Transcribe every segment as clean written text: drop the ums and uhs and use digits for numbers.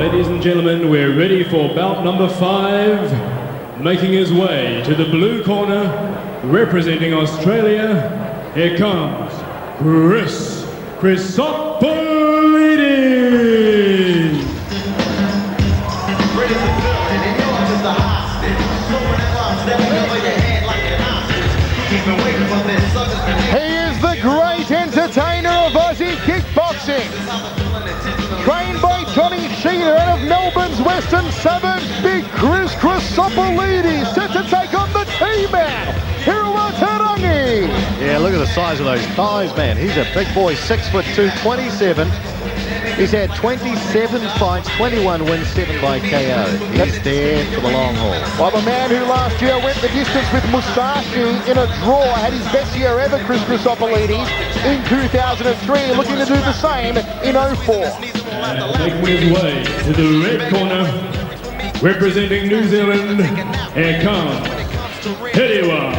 Ladies and gentlemen, we're ready for bout number 5. Making his way to the blue corner, representing Australia, here comes Chrisopoulides. He is the great entertainer of Aussie kickboxing. Trained by Johnny Sheeter out of Melbourne's western suburbs, Big Chrisopoulides set to take on the T-Man, Hiriwa. Yeah, look at the size of those thighs, man. He's a big boy, 6'2", 27. He's had 27 fights, 21 wins, 7 by KO. He's there for the long haul. Well, the man who last year went the distance with Musashi in a draw had his best year ever, Chrisopoulides, in 2003, looking to do the same in 04. Making his way to the red corner, representing New Zealand, here comes Hiriwa.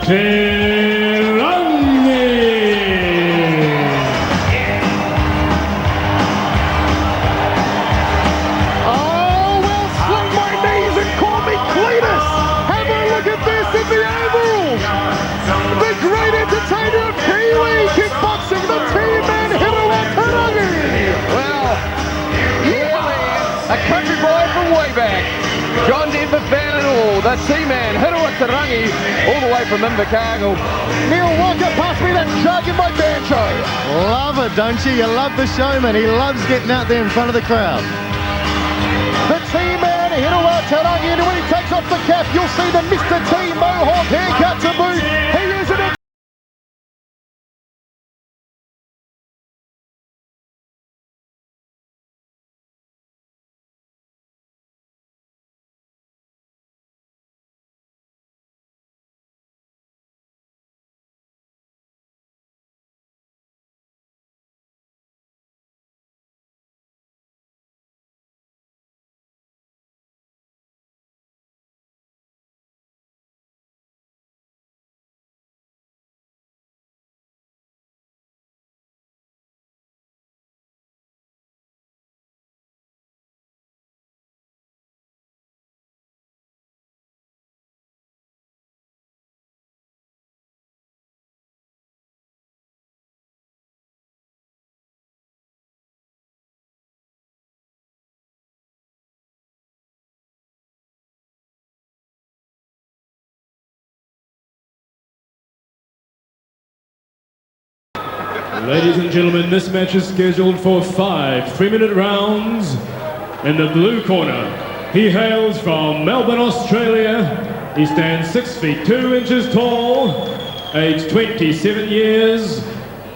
Rangi. Oh, well, sling my knees and call me Cletus. Have a look at this in the overalls. The great entertainer of Kiwi kickboxing, the T-Man Hiriwa. Well, yeah, man, a country boy from way back. John Denver fan and all, the T-Man Hiriwa Rangi, all the way from Invercargill. Neil Walker, pass me that jug in my banjo. Love it, don't you? You love the showman. He loves getting out there in front of the crowd. The T-Man Hiriwa Rangi, and when he takes off the cap, you'll see the Mr. T Mohawk haircut to boot. He is an Ladies and gentlemen, this match is scheduled for 5 3-minute rounds. In the blue corner, he hails from Melbourne, Australia. He stands 6 feet 2 inches tall, aged 27 years.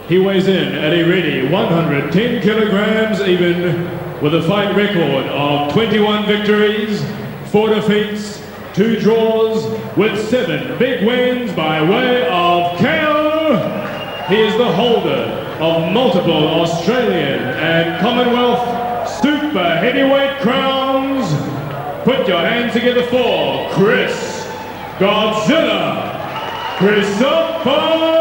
He weighs in at a ready 110 kilograms even, with a fight record of 21 victories, 4 defeats, 2 draws, with 7 big wins by way of KO. He is the holder of multiple Australian and Commonwealth super heavyweight crowns. Put your hands together for Chris Godzilla Chrisopoulides.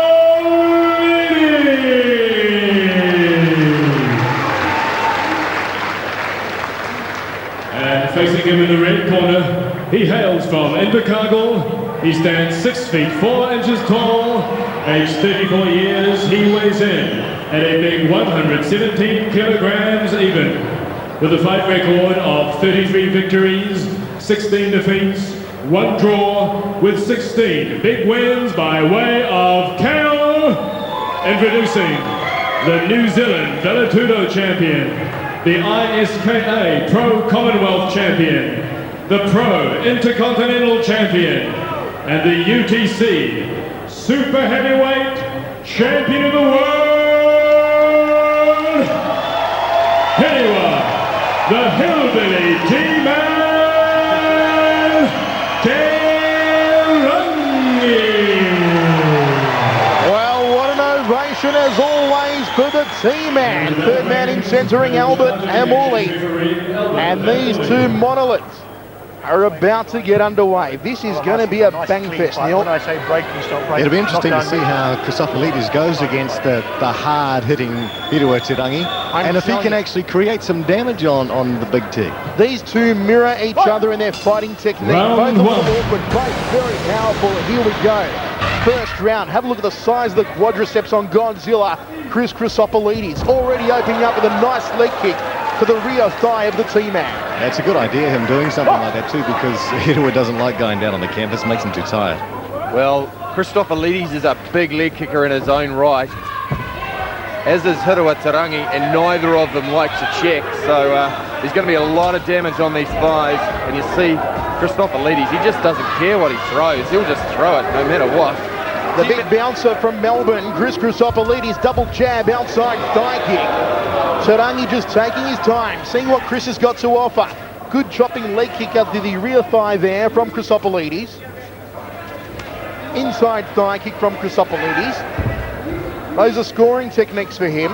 And facing him in the red corner, he hails from Invercargill. He stands 6 feet 4 inches tall, aged 34 years. He weighs in at a big 117 kilograms even, with a fight record of 33 victories, 16 defeats, 1 draw, with 16 big wins by way of KO. Introducing the New Zealand Valetudo champion, the ISKA Pro Commonwealth champion, the Pro Intercontinental champion, and the UTC Super Heavyweight Champion of the World, Hiriwa, the Hillbilly T-Man, Rangi. Well, what an ovation as always for the T-Man. Third man in centering Albert Amuli. And these two monoliths are about to get underway. This is going to be a bang fest, Neil. When I say break, you stop breaking. It'll be interesting to see how Chrisopoulides goes against the hard-hitting Hiriwa Rangi. And if he can actually create some damage on the big T. These two mirror each other in their fighting technique. Round both one. awkward, both very powerful. Here we go. First round. Have a look at the size of the quadriceps on Godzilla. Chrisopoulides already opening up with a nice leg kick to the rear thigh of the T-Man. That's a good idea, him doing something like that too, because Hiriwa doesn't like going down on the canvas, makes him too tired. Well, Chrisopoulides is a big leg kicker in his own right, as is Hiriwa, and neither of them likes a check, so there's going to be a lot of damage on these thighs, and you see Chrisopoulides, he just doesn't care what he throws, he'll just throw it no matter what. The big bouncer from Melbourne, Chrisopoulides, double jab outside thigh kick. Rangi just taking his time, seeing what Chris has got to offer. Good chopping leg kick up to the rear thigh there from Chrisopoulides. Inside thigh kick from Chrisopoulides. Those are scoring techniques for him.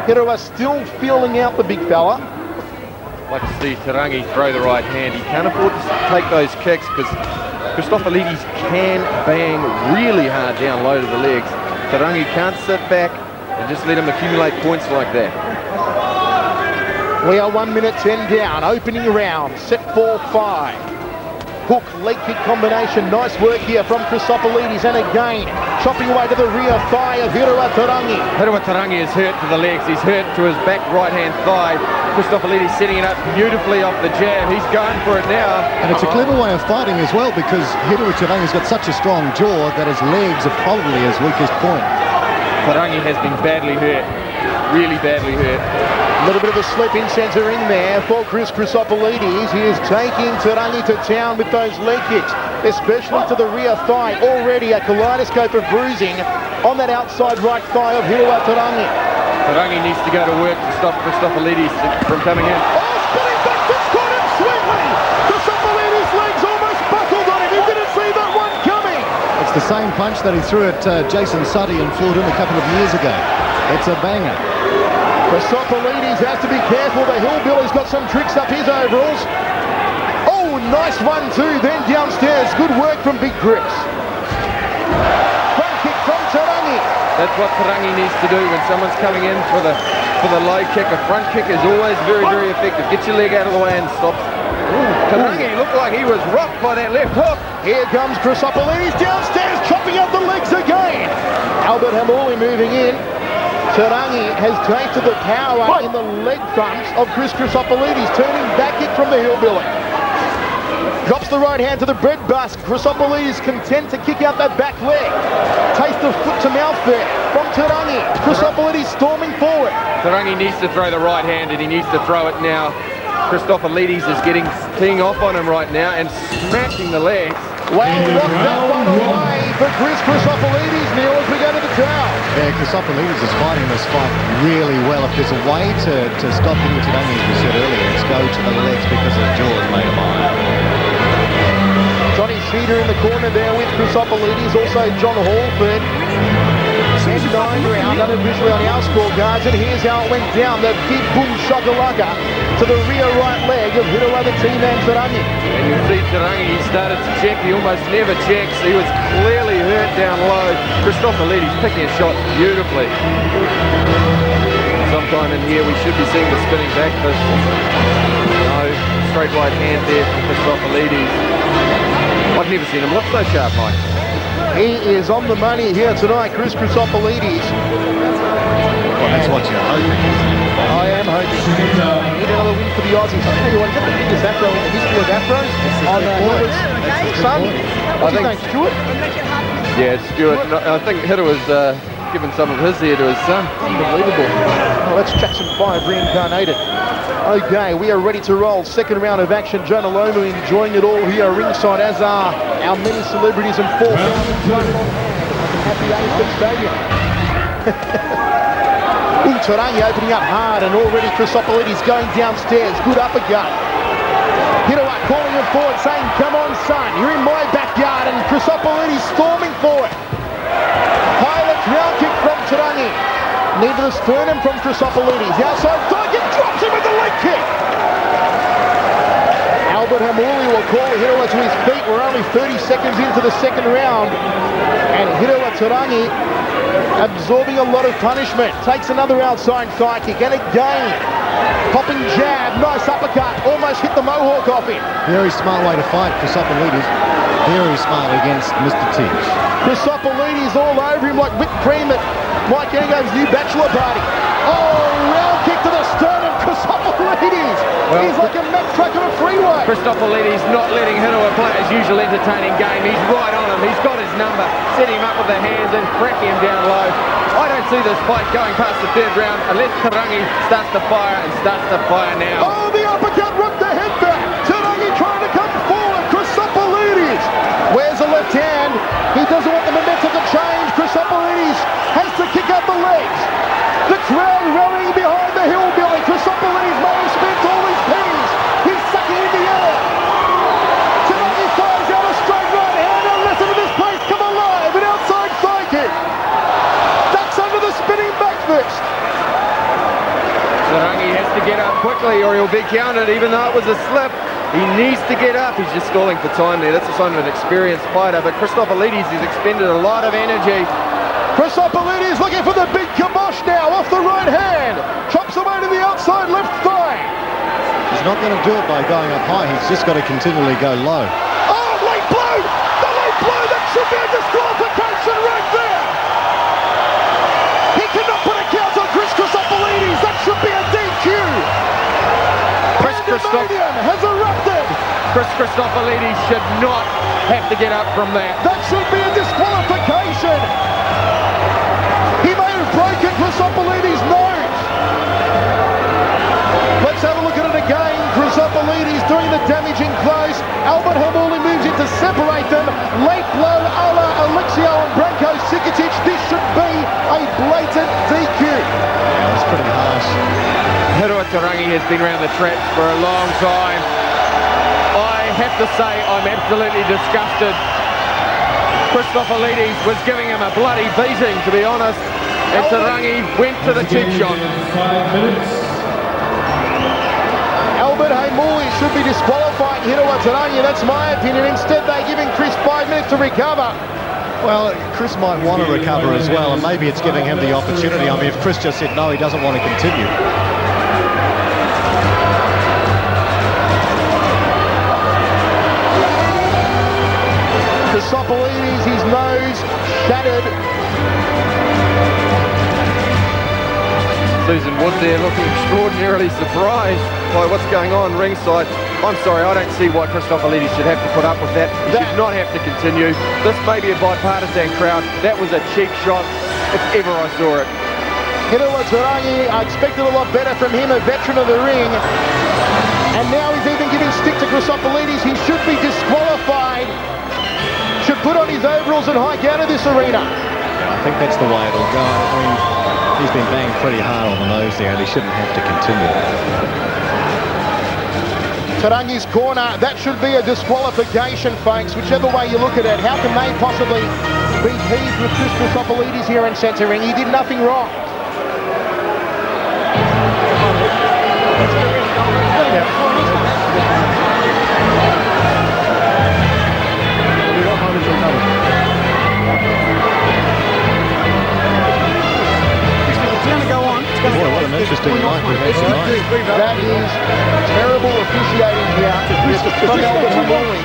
Hiriwa still feeling out the big fella. Like to see Rangi throw the right hand. He can't afford to take those kicks because Chrisopoulides can bang really hard down low to the legs. Rangi can't sit back and just let him accumulate points like that. We are 1 minute 10 down, opening round, set 4-5. Hook, leg kick combination, nice work here from Chrisopoulides, and again, chopping away to the rear thigh of Hiriwa. Hiriwa is hurt to the legs, he's hurt to his back right-hand thigh. Chrisopoulides setting it up beautifully off the jab, he's going for it now. And it's a clever way of fighting as well, because Hiriwa has got such a strong jaw that his legs are probably his weakest point. Rangi has been badly hurt, really badly hurt. A little bit of a slip in centre in there for Chrisopoulides. He is taking Rangi to town with those leg kicks, especially to the rear thigh. Already a kaleidoscope of bruising on that outside right thigh of Hiriwa. Rangi needs to go to work to stop Chrisopoulides from coming in. Oh, spinning back, that's caught him sweetly. Chrisopoulides' legs almost buckled on him. He didn't see that one coming. It's the same punch that he threw at Jason Suddy in Fulton a couple of years ago. It's a banger. Chrisopoulides has to be careful. The hillbilly's got some tricks up his overalls. Oh, nice one too. Then downstairs. Good work from Big Chris. Front kick from Rangi. That's what Rangi needs to do when someone's coming in for the low kick. A front kick is always very, very effective. Get your leg out of the way and stop. Rangi looked like he was rocked by that left hook. Here comes Chrisopoulides downstairs, chopping up the legs again. Albert Hamuli moving in. Rangi has tasted the power in the leg thumps of Chrisopoulides, turning back kick from the hillbilly. Drops the right hand to the bread bus. Chrisopoulides content to kick out that back leg. Taste of foot to mouth there from Rangi. Chrisopoulides storming forward. Rangi needs to throw the right hand and he needs to throw it now. Chrisopoulides is teeing off on him right now and smashing the legs. Well, rocked that one away for Chrisopoulides, Neil, as we go to the town. Yeah, Chrisopoulides is fighting this fight really well. If there's a way to stop him with Rangi, as we said earlier, it's go to the legs because his jaw is made of iron. Johnny Sheeter in the corner there with Chrisopoulides, also John Hallford. And 9 round, unofficially on our scorecards, and here's how it went down. The big boom shakalaka to the rear right leg of Hiriwa, the T-Man Rangi. And you see Rangi, he started to check, he almost never checks. He was clearly hurt down low. Chrisopoulides picking a shot beautifully. Sometime in here we should be seeing the spinning back fist. No, straight right hand there from Chrisopoulides. I've never seen him look so sharp, Mike. He is on the money here tonight, Chrisopoulides. Well, that's what you're hoping, isn't it? I am hoping. Need another win for the Aussies. I tell you what, is that the biggest afro in the history of afros? On Hiriwa's son? What's his name, Stuart? Yeah, it's Stuart. I think Hiriwa's given some of his here to his son. Unbelievable. Oh, that's Jackson 5 reincarnated. Okay, we are ready to roll. Second round of action. Jonah Lomu enjoying it all here ringside, as are our many celebrities and four happy AFC Stadium. Rangi opening up hard, and already Chrisopoulides going downstairs. Good uppercut. Hiriwa calling him forward, saying, "Come on, son, you're in my backyard," and Chrisopoulides storming for it. High left round kick from Rangi. Knee to the sternum from Chrisopoulides. Outside thigh kick, drops him with the leg kick. Albert Hamuli will they'll call Hiriwa to his feet. We're only 30 seconds into the second round. And Hiriwa Tarangi absorbing a lot of punishment. Takes another outside thigh kick. And again, popping jab. Nice uppercut. Almost hit the mohawk off him. Very smart way to fight Chrisopoulides. Very smart against Mr. Teach. Chrisopoulides all over him like whipped cream at Mike Yango's new bachelor party. Oh, round kick to the sternum. Chrisopoulides. Well, he's like a Mack truck on a freeway. Chrisopoulides not letting Hiriwa play his usual entertaining game. He's right on him. He's got his number. Set him up with the hands and crack him down low. I don't see this fight going past the third round unless Tarangi starts to fire and starts to fire now. Oh, the uppercut ripped the head back. Tarangi trying to come forward. Chrisopoulides. Where's the left hand? He doesn't want the momentum to change. Chrisopoulides has to kick out the legs. The crowd rallying behind the hillbilly. Chrisopoulides may have spent all his pennies. He's sucking in the air. Tarangi fires out a straight right hand. Now listen to this place come alive. An outside thigh kick. Ducks under the spinning back fist. Rangi has to get up quickly or he'll be counted, even though it was a slip. He needs to get up. He's just stalling for time there. That's a sign of an experienced fighter. But Chrisopoulides has expended a lot of energy. Chrisopoulides looking for the big kibosh now off the right hand. Chops away to the outside left thigh. He's not going to do it by going up high. He's just got to continually go low. Oh, late blow! The late blow! That should be a disqualification right there. He cannot put a count on Chrisopoulides. That should be a DQ. Pandemonium has erupted. Chrisopoulides should not have to get up from that. That should be a disqualification. He may have broken Chrisopoulides' nose. Let's have a look at it again. Chrisopoulides doing the damaging close. Albert Hamuli moves in to separate them. Late blow a la Alexio and Branko Sikatic. This should be a blatant DQ. Yeah, that's pretty harsh. Hiriwa Tarangi has been around the traps for a long time. I have to say I'm absolutely disgusted. Chrisopoulides was giving him a bloody beating, to be honest. And Tarangi went to the cheap shot. 5 minutes. Albert Hamuli should be disqualifying Hiriwa Tarangi. That's my opinion. Instead, they're giving Chris 5 minutes to recover. Well, Chris might want to recover as well, and maybe it's giving him the opportunity. I mean, if Chris just said no, he doesn't want to continue. Chrisopoulides, his nose shattered. Susan Wood there looking extraordinarily surprised by what's going on ringside. I'm sorry, I don't see why Chrisopoulides should have to put up with that. He should not have to continue. This may be a bipartisan crowd. That was a cheap shot, if ever I saw it. Hiriwa Tarangi, I expected a lot better from him, a veteran of the ring. And now he's even giving stick to Chrisopoulides. He should be disqualified. Should put on his overalls and hike out of this arena. Yeah, I think that's the way it'll go. I mean, he's been banged pretty hard on the nose there, and he shouldn't have to continue. Tarangi's corner, that should be a disqualification, folks, whichever way you look at it. How can they possibly be teased with Chris Chrisopoulides here in centre ring? He did nothing wrong. Boy, what an interesting night we've had tonight. That is terrible officiating here from Albert Hamuli.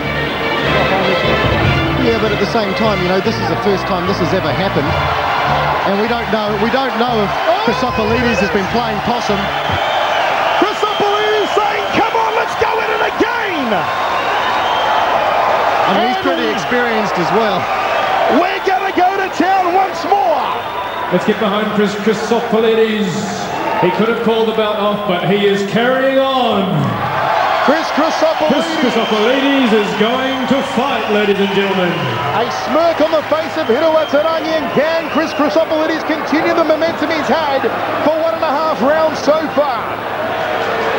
Yeah, but at the same time, you know, this is the first time this has ever happened, and we don't know if Chrisopoulides has been playing possum. Chrisopoulides saying, come on, let's go at it again! I mean, he's pretty experienced as well. We're going to go to town once more! Let's get behind Chrisopoulides. He could have called the bout off, but he is carrying on. Chris Chrisopoulides is going to fight, ladies and gentlemen. A smirk on the face of Hiriwa Tarangi, and can Chris Chrisopoulides continue the momentum he's had for 1.5 rounds so far?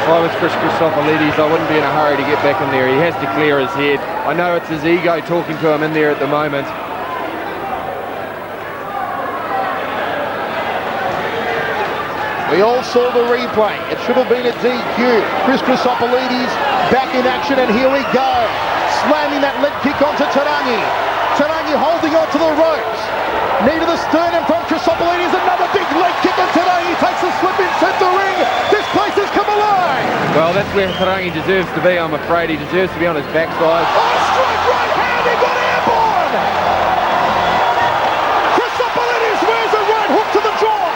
If I was Chris Chrisopoulides, I wouldn't be in a hurry to get back in there. He has to clear his head. I know it's his ego talking to him in there at the moment. We all saw the replay. It should have been a DQ. Chris Chrisopoulides back in action, and here we go. slamming that leg kick onto Tarangi. Tarangi holding on to the ropes. Knee to the sternum from Chrisopoulides. Another big leg kick, and Tarangi takes a slip in centre ring. This place has come alive. Well, that's where Rangi deserves to be, I'm afraid. He deserves to be on his backside. Oh, strike right hand, he got airborne! Chrisopoulides wears a right hook to the jaw.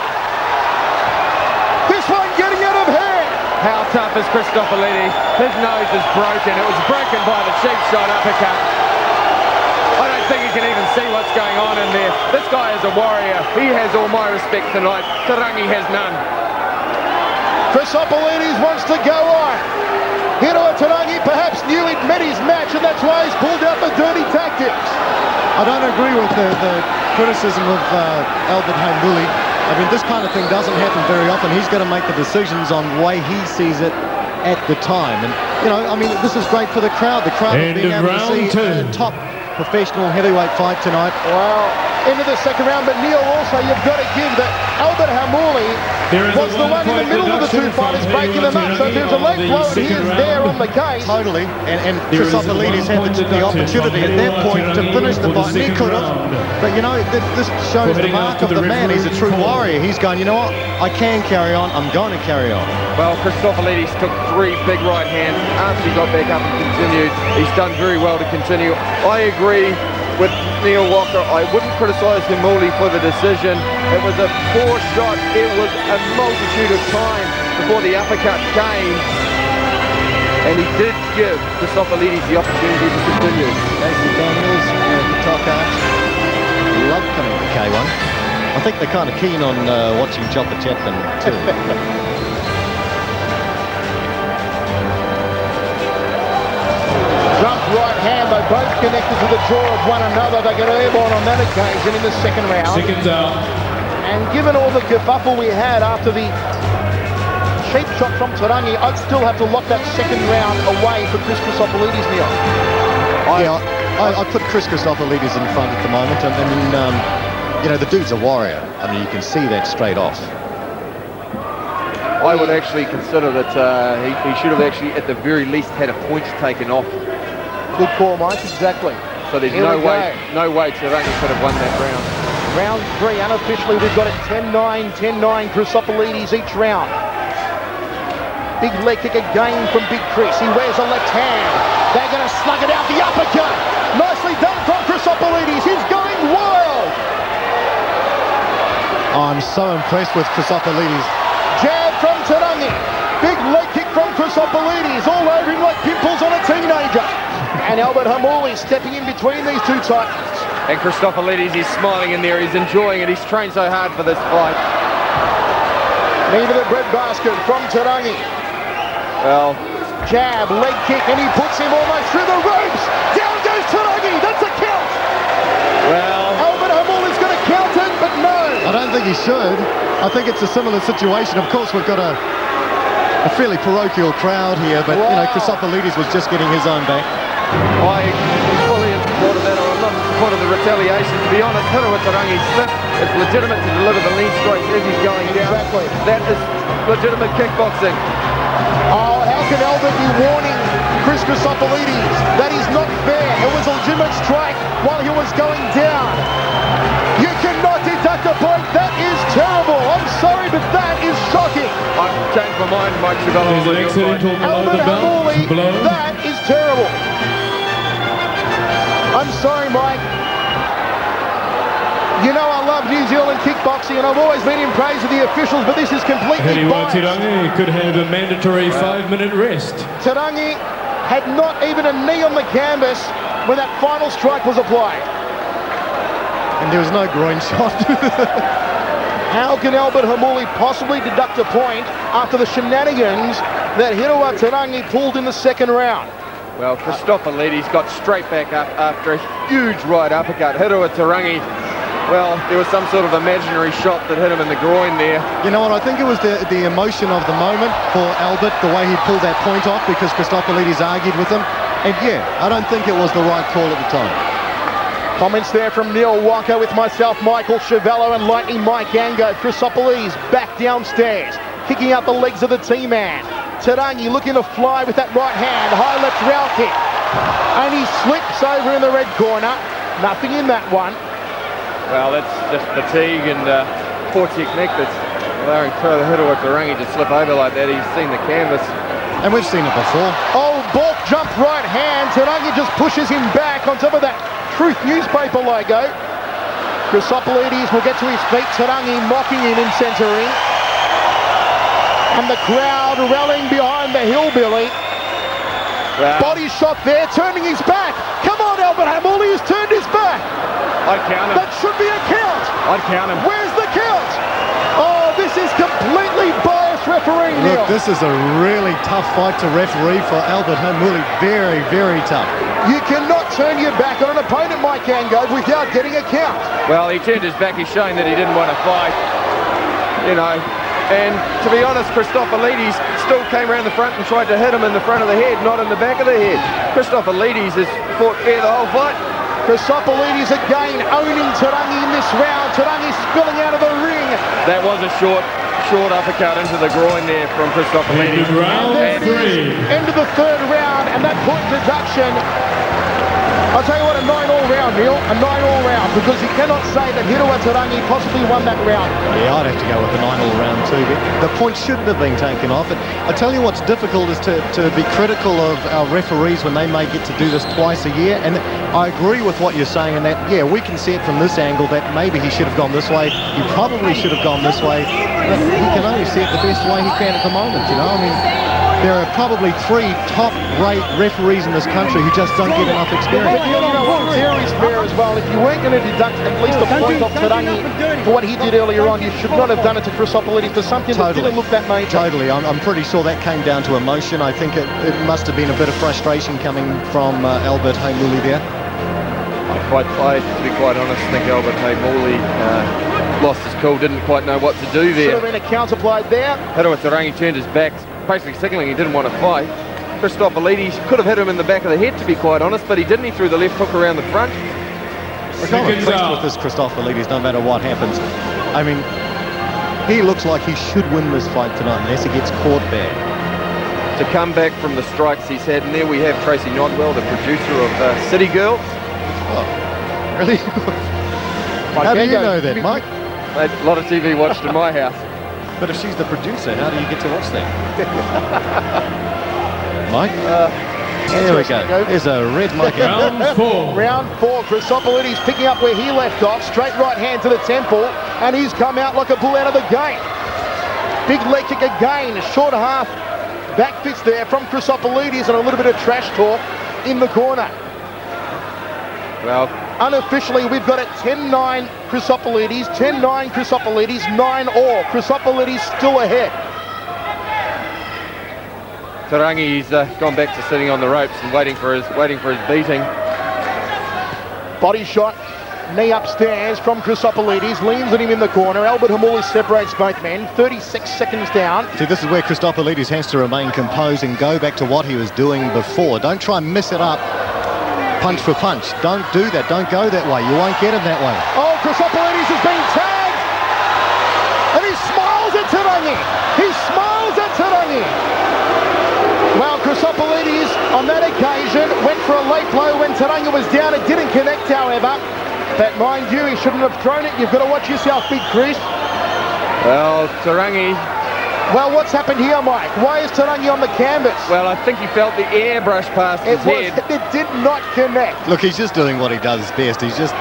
This one getting out of hand. How tough is Chrisopoulides? His nose is broken. It was broken by the cheap shot uppercut. I don't think he can even see what's going on in there. This guy is a warrior. He has all my respect tonight. Rangi has none. Chrisopoulides wants to go on. Hiriwa Tarangi perhaps knew he'd met his match, and that's why he's pulled out the dirty tactics. I don't agree with the criticism of Albert Hamuli. I mean, this kind of thing doesn't happen very often. He's got to make the decisions on the way he sees it at the time. And, you know, I mean, this is great for the crowd. The crowd will be able to see a top professional heavyweight fight tonight. Well, into the second round, but Neil, also you've got to give that Albert Hamuli was the one in the middle of the two fighters breaking them up. So there's a leg blow, and he is there on the case. Totally, and Chrisopoulides had the opportunity at that point to finish the fight, and he could have. But, you know, this shows the mark of the man. He's a true warrior. He's going, you know what, I can carry on, I'm going to carry on. Well, Chrisopoulides took 3 big right hands after he got back up and continued. He's done very well to continue. I agree with Neil Walker. I wouldn't criticise Hamuli for the decision. It was a poor shot. It was a multitude of time before the uppercut came. And he did give Chrisopoulides the opportunity to continue. Casey Daniels, the top arch, love coming to K1. I think they're kind of keen on watching Chopper Chaplin too. Jump right hand, they both connected to the jaw of one another. They get airborne on that occasion in the second round. Seconds out. And given all the kerfuffle we had after the cheap shot from Tarangi, I'd still have to lock that second round away for Chrisopoulides, Neil. I put Chrisopoulides in front at the moment, and you know, the dude's a warrior. I mean, you can see that straight off. I would actually consider that he should have actually, at the very least, had a point taken off. Good call, Mike, exactly. So there's no way Tarangi could have won that round. Round 3, unofficially, we've got it 10-9, 10-9, Chrisopoulides each round. Big leg kick again from Big Chris. He wears a left hand. They're going to slug it out, the uppercut. Nicely done from Chrisopoulides. He's going wild. I'm so impressed with Chrisopoulides. Jab from Tarangi. Big leg kick from Chrisopoulides. All over him like pimples on a teenager. And Albert Hamuli stepping in between these two titans. And Chrisopoulides is smiling in there. He's enjoying it. He's trained so hard for this fight. Knee to the breadbasket from Tarangi. Well, jab, leg kick, and he puts him almost through the ropes. Down goes Tarangi. That's a count. well, Albert Hamuli's going to count it, but no. I don't think he should. I think it's a similar situation. Of course, we've got a fairly parochial crowd here, but, you know, Chrisopoulides was just getting his own back. I fully in support of that. I'm not in support of the retaliation. To be honest, Hiriwa Tarangi slipped. It's legitimate to deliver the lean strikes as he's going down. Exactly. That is legitimate kickboxing. Oh, how can Albert be warning Chrisopoulides? That is not fair. It was a legitimate strike while he was going down. You cannot deduct a point. That is terrible. I'm sorry, but that is shocking. I've changed my mind, Mike Chavello. There's an accidental below Albert the belt. Hamuli, Blow. that is terrible. I'm sorry, Mike. You know I love New Zealand kickboxing, and I've always been in praise of the officials, but this is completely Hiriwa biased. Tarangi could have a mandatory 5-minute rest. Tarangi had not even a knee on the canvas when that final strike was applied. And there was no groin shot. How can Albert Hamuli possibly deduct a point after the shenanigans that Hiriwa Tarangi pulled in the second round? Well, Chrisopoulides got straight back up after a huge right uppercut. Hiriwa Tarangi, well, there was some sort of imaginary shot that hit him in the groin there. You know what, I think it was the emotion of the moment for Albert, the way he pulled that point off because Chrisopoulides argued with him. And yeah, I don't think it was the right call at the time. Comments there from Neil Walker with myself, Michael Chavello, and Lightning Mike Ango. Chrisopoulides back downstairs, kicking out the legs of the T-man. Tarangi looking to fly with that right hand, high left round kick. And he slips over in the red corner. Nothing in that one. Well, that's just fatigue and poor technique that's allowing Hiriwa Rangi to slip over like that. He's seen the canvas. And we've seen it before. Oh, Bork jump right hand. Rangi just pushes him back on top of that Truth newspaper logo. Chrisopoulides will get to his feet. Rangi mocking him in centering. And the crowd rallying behind the hillbilly. Wow. Body shot there, turning his back. Come on, Albert Hamuli, he's turned his back. I'd count him. That should be a count. I'd count him. Where's the count? Oh, this is completely biased refereeing, Neil. Look, this is a really tough fight to referee for Albert Hamuli. Very, very tough. You cannot turn your back on an opponent, Mike Angove, without getting a count. Well, he turned his back. He's showing that he didn't want to fight. You know. And to be honest, Chrisopoulides still came around the front and tried to hit him in the front of the head, not in the back of the head. Chrisopoulides has fought fair the whole fight. Chrisopoulides again owning Rangi in this round. Rangi spilling out of the ring. That was a short uppercut into the groin there from Chrisopoulides. Round three. End of the third round, and that point deduction. I'll tell you what, a 9-all round, Neil. A 9-all round, because you cannot say that Hiriwa Rangi possibly won that round. Yeah, I'd have to go with the 9-all round too. But the point shouldn't have been taken off. And I tell you what's difficult is to be critical of our referees when they may get to do this twice a year. And I agree with what you're saying in that, yeah, we can see it from this angle that maybe he should have gone this way. He probably should have gone this way. But he can only see it the best way he can at the moment, you know. I mean, there are probably 3 top-rate referees in this country who just don't get enough experience. But you know what, fair is fair as well. If you weren't going to deduct at least a point off Rangi for what he did earlier on, you should not have done it to Chrisopoulides for something that didn't look that major. Totally. I'm pretty sure that came down to emotion. I think it must have been a bit of frustration coming from Albert Hamuli there. To be quite honest, I think Albert Hamuli lost his cool, didn't quite know what to do there. Should have been a counter played there. Hiriwa Rangi turned his back, basically signaling he didn't want to fight. Chrisopoulides could have hit him in the back of the head, to be quite honest, but he didn't. He threw the left hook around the front. I'm impressed with this Chrisopoulides, no matter what happens. I mean, he looks like he should win this fight tonight unless he gets caught bad. To come back from the strikes he's had, and there we have Tracy Nodwell, the producer of City Girls. Oh, really? How do you know that, Mike? A lot of TV watched in my house. But if she's the producer, how do you get to watch that? Mike? There we go. There's a red mic. Round 4. Round 4, Chrisopoulides picking up where he left off. Straight right hand to the temple, and he's come out like a bull out of the gate. Big leg kick again, short half. Back fist there from Chrisopoulides, and a little bit of trash talk in the corner. Well, unofficially, we've got it 10-9 Chrisopoulides, 10-9 Chrisopoulides, 9-all. Chrisopoulides still ahead. Rangi's gone back to sitting on the ropes and waiting for his beating. Body shot, knee upstairs from Chrisopoulides, leans on him in the corner. Albert Hamuli separates both men, 36 seconds down. See, this is where Chrisopoulides has to remain composed and go back to what he was doing before. Don't try and mess it up. Punch for punch. Don't do that. Don't go that way. You won't get him that way. Oh, Chrisopoulides has been tagged. And he smiles at Rangi. He smiles at Rangi. Well, Chrisopoulides on that occasion went for a late blow when Rangi was down. It didn't connect, however. But mind you, he shouldn't have thrown it. You've got to watch yourself, Big Chris. Well, Rangi. Well, what's happened here, Mike? Why is Rangi on the canvas? Well, I think he felt the air brush past his head. It did not connect. Look, he's just doing what he does best. He's just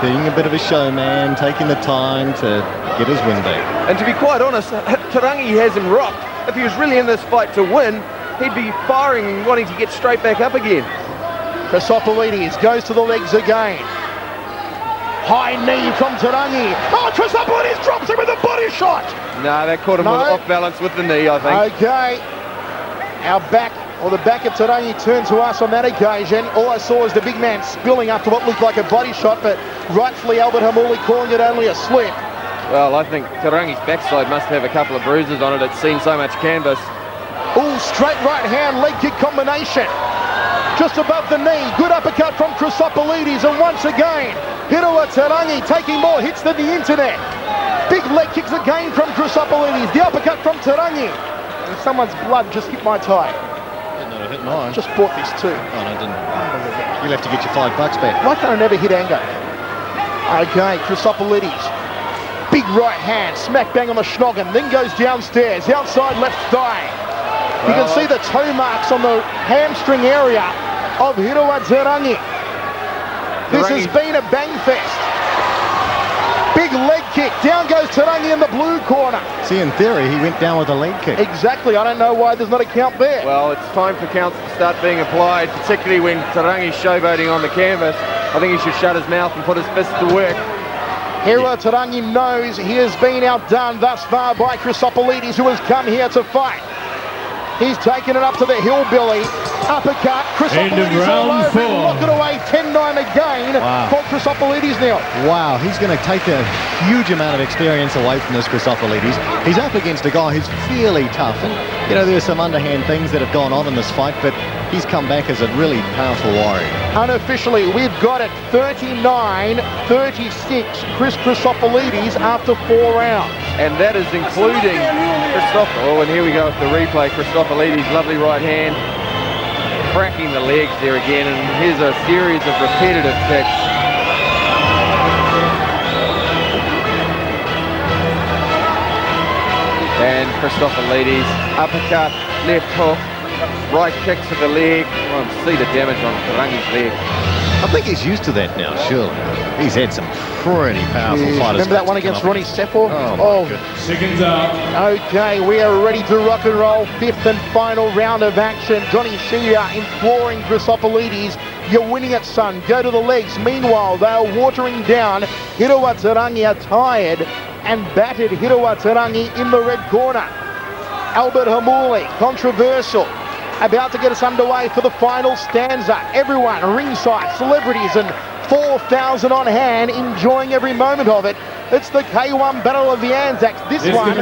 being a bit of a showman, taking the time to get his win back. And to be quite honest, Rangi has him rocked. If he was really in this fight to win, he'd be firing and wanting to get straight back up again. Chrisopoulides goes to the legs again. High knee from Rangi. Oh, Chrisopoulides drops him with a body shot. No, that caught him off balance with the knee, I think. Okay. Our back, or the back of Rangi turned to us on that occasion. All I saw was the big man spilling after what looked like a body shot, but rightfully Albert Hamuli calling it only a slip. Well, I think Rangi's backside must have a couple of bruises on it. It's seen so much canvas. Ooh, straight right hand leg kick combination. Just above the knee. Good uppercut from Chrisopoulides, and once again, Hiriwa Rangi taking more hits than the internet. Big leg kicks again from Chrisopoulides. The uppercut from Rangi. And someone's blood just hit my tie. Didn't I hit mine. Just bought this too. Oh, no, I didn't. You'll have to get your $5 back. Why can't I never hit Ango? Okay, Chrisopoulides. Big right hand, smack bang on the schnoggin, then goes downstairs, outside left thigh. You can see the toe marks on the hamstring area of Hiriwa. This has been a bang fest. Big leg kick, down goes Tarangi in the blue corner. See, in theory, he went down with a leg kick. Exactly, I don't know why there's not a count there. Well, it's time for counts to start being applied, particularly when Tarangi's showboating on the canvas. I think he should shut his mouth and put his fists to work. Hiriwa Tarangi knows he has been outdone thus far by Chrisopoulides, who has come here to fight. He's taken it up to the hillbilly. Uppercut. Chrisopoulides all over him. Lock it away. 10-9 again for Chrisopoulides now. Wow, he's going to take a huge amount of experience away from this Chrisopoulides. He's up against a guy who's fairly tough. And, you know, there's some underhand things that have gone on in this fight, but he's come back as a really powerful warrior. Unofficially, we've got it 39-36. Chrisopoulides after 4 rounds. And that is including Christopher. Oh, and here we go with the replay. Chrisopoulides, lovely right hand. Cracking the legs there again, and here's a series of repetitive kicks. And Chrisopoulides, uppercut, left hook, right kick to the leg. Oh, see the damage on Rangi's leg. I think he's used to that now, surely. He's had some pretty powerful fighters. Remember that one against Ronnie Sefor? Oh, seconds out. Okay, we are ready to rock and roll. 5th and final round of action. Johnny Shida imploring Chrisopoulides, you're winning it, son. Go to the legs. Meanwhile, they are watering down. Hiriwa Tarangi are tired and battered. Hiriwa Tarangi in the red corner. Albert Hamuli, controversial. About to get us underway for the final stanza. Everyone, ringside, celebrities and 4,000 on hand, enjoying every moment of it. It's the K1 Battle of the Anzacs. This one to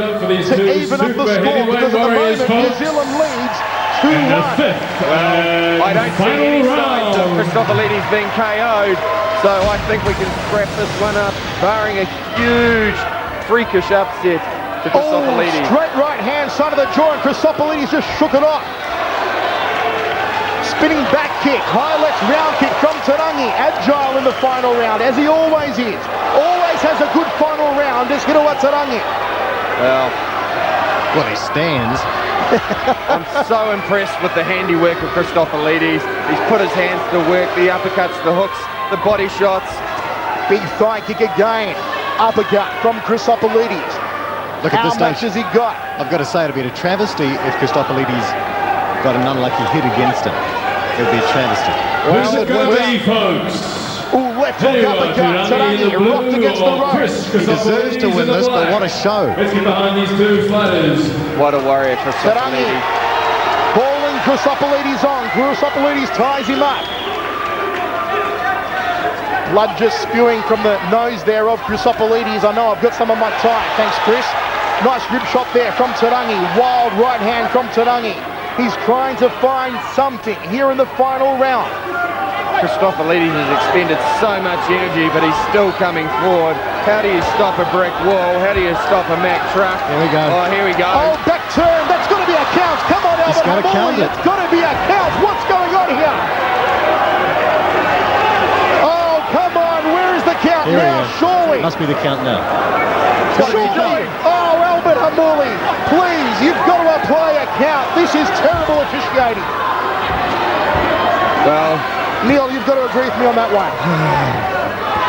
even up the score, because at the moment New Zealand leads 2-1. Well, I don't see any signs of Chrisopoulides being KO'd, so I think we can scrap this one up, barring a huge, freakish upset to Chrisopoulides. Straight right hand, side of the jaw, and Chrisopoulides just shook it off. Spinning back kick, high left round kick from Tarangi, agile in the final round, as he always is. Always has a good final round, is Hiriwa Tarangi. Well, he stands. I'm so impressed with the handiwork of Chrisopoulides. He's put his hands to work, the uppercuts, the hooks, the body shots. Big thigh kick again. Uppercut from Chrisopoulides. Look at this stage. How much has he got? I've got to say, it'd be a travesty if Chrisopoulides got an unlucky hit against him. It would be a travesty. Who's it going to be, folks? Ooh, left hook uppercut. Tarangi rocked against the ropes. He deserves to win this, but what a show. Let's get behind these two fighters. What a warrior, Tarangi Chrisopoulides. calling Chrisopoulides on. Chrisopoulides ties him up. Blood just spewing from the nose there of Chrisopoulides. I know I've got some on my tie. Thanks, Chris. Nice rib shot there from Tarangi. Wild right hand from Tarangi. He's trying to find something here in the final round. Chrisopoulides has expended so much energy, but he's still coming forward. How do you stop a brick wall? How do you stop a Mack truck? Here we go. Oh, here we go. Oh, back turn. That's got to be a count. Come on, Albert Hamuli. It's got to be a count. What's going on here? Oh, come on. Where is the count Here now? Surely. Must be the count now. Surely. Oh, Albert Hamuli. Please, you've got to apply a count. This is terrible officiating. Well, Neil, you've got to agree with me on that one.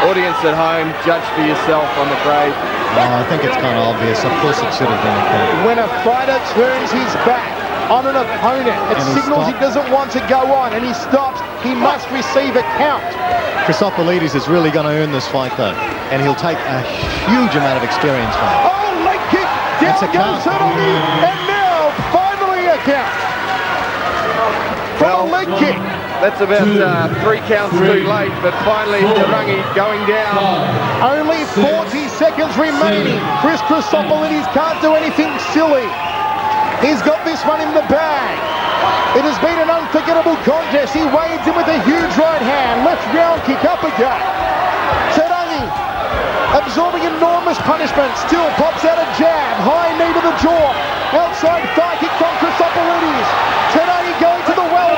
audience at home, judge for yourself, I'm afraid. I think it's kind of obvious. Of course it should have been a count. When a fighter turns his back on an opponent, it signals he doesn't want to go on, and he stops. He must receive a count. Chrisopoulides is really going to earn this fight, though, and he'll take a huge amount of experience from it. Oh, leg kick! Down goes Tarangi, and now finally a count. From a leg kick. That's about 3 counts too late, but finally Rangi going down. Only 40 seconds remaining. Chrisopoulides can't do anything silly. He's got this one in the bag. It has been an unforgettable contest. He wades in with a huge right hand. Left round kick, uppercut. Tarangi absorbing enormous punishment. Still pops out a jab. High knee to the jaw. Outside thigh kick from Chrisopoulides. Tarangi going to the well.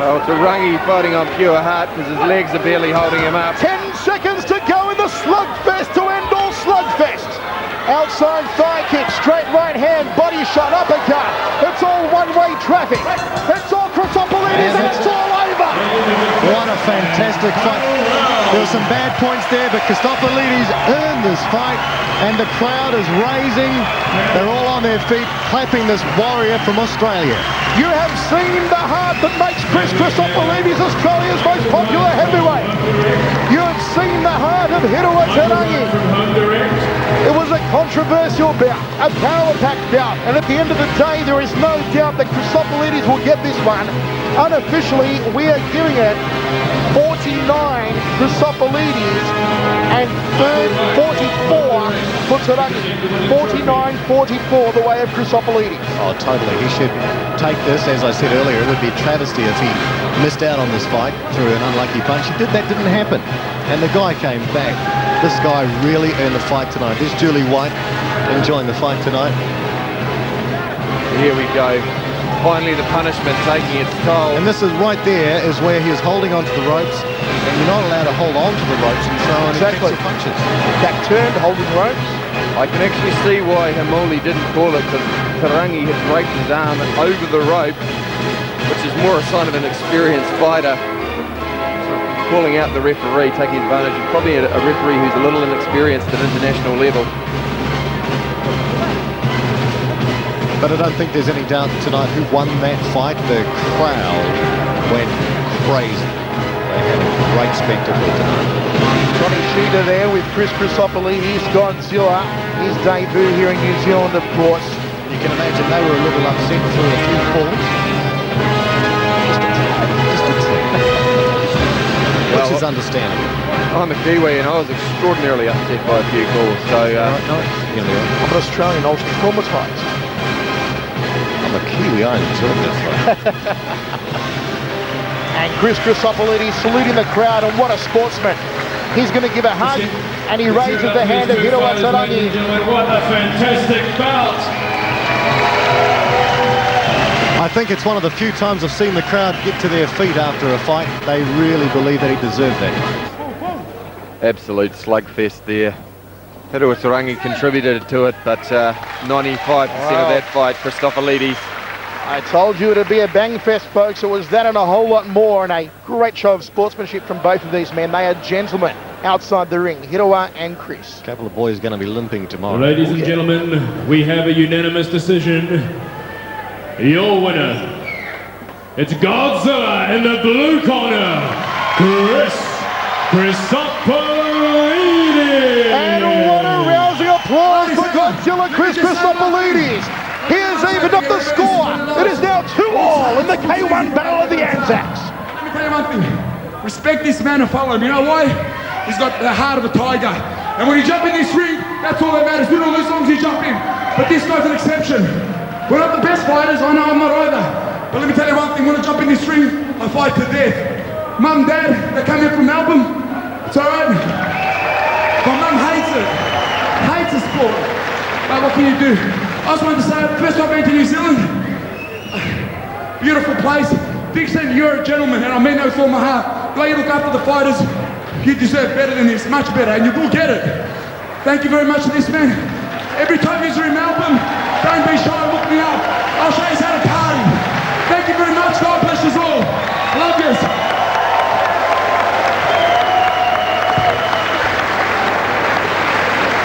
Well, it's a Rangi fighting on pure heart because his legs are barely holding him up. 10 seconds to go in the slugfest to end all slugfest. Outside thigh kick, straight right hand, body shot, uppercut. It's all one-way traffic. It's all Chrisopoulides and it's all over. What a fantastic fight. There were some bad points there, but Chrisopoulides earned this fight, and the crowd is raising. They're all on their feet, clapping this warrior from Australia. You have seen the heart that makes Chrisopoulides Australia's most popular heavyweight. You have seen the heart of Hiriwa. It was a controversial bout, a power-packed bout, and at the end of the day, there is no doubt that Chrisopoulides will get this one. Unofficially, we are giving it 49 Chrisopoulides and 44 for Tarangi. 49-44 the way of Chrisopoulides. Oh, totally. He should take this. As I said earlier, it would be a travesty if he missed out on this fight through an unlucky punch. That didn't happen. And the guy came back. This guy really earned the fight tonight. There's Julie White enjoying the fight tonight. Here we go. Finally the punishment taking its toll. And this is right there is where he is holding onto the ropes, and you're not allowed to hold on to the ropes and throw any extra punches. Back turned, holding ropes. I can actually see why Hamuli didn't call it, because Tarangi had raked his arm over the rope, which is more a sign of an experienced fighter. Calling out the referee, taking advantage of probably a referee who's a little inexperienced at international level. But I don't think there's any doubt tonight who won that fight. The crowd went crazy. They had a great spectacle tonight. Johnny Sheeta there with Chrisopoulides, Godzilla, his debut here in New Zealand, of course. You can imagine they were a little upset through a few falls. Which is understandable. I'm a Kiwi and I was extraordinarily upset by a few calls, so... I'm an Australian, I was traumatised. I'm a Kiwi, I enjoyed this one. And Chrisopoulides saluting the crowd, and what a sportsman. He's going to give a hug, and he raises the hand of Hiriwa Tarangi. What a fantastic bout! I think it's one of the few times I've seen the crowd get to their feet after a fight. They really believe that he deserved that. Absolute slugfest there. Hiriwa Tarangi contributed to it, but 95% of that fight, Chrisopoulides. I told you it'd be a bang fest, folks. It was that and a whole lot more, and a great show of sportsmanship from both of these men. They are gentlemen outside the ring, Hiriwa and Chris. A couple of boys going to be limping tomorrow. Ladies and gentlemen, we have a unanimous decision. Your winner, it's Godzilla in the blue corner, Chrisopoulides. And what a rousing applause for Godzilla Chrisopoulides. He has evened up the score. It is now 2-2 in the K1 Battle of the Anzacs. Let me tell you one thing. Respect this man and follow him. You know why? He's got the heart of a tiger. And when you jump in this ring, that's all that matters. Win or lose as long as you jump in. But this guy's an exception. We're not the best fighters. I know I'm not either. But let me tell you one thing. When I jump in this ring, I fight to death. Mum, Dad, they come here from Melbourne. It's all right. My mum hates it. Hates the sport. But what can you do? I just wanted to say, first time I've been to New Zealand. Beautiful place. Big Sam, you're a gentleman, and I mean that with all my heart. The way you look after the fighters, you deserve better than this, much better, and you will get it. Thank you very much to this man. Every time you're in Melbourne, don't be shy.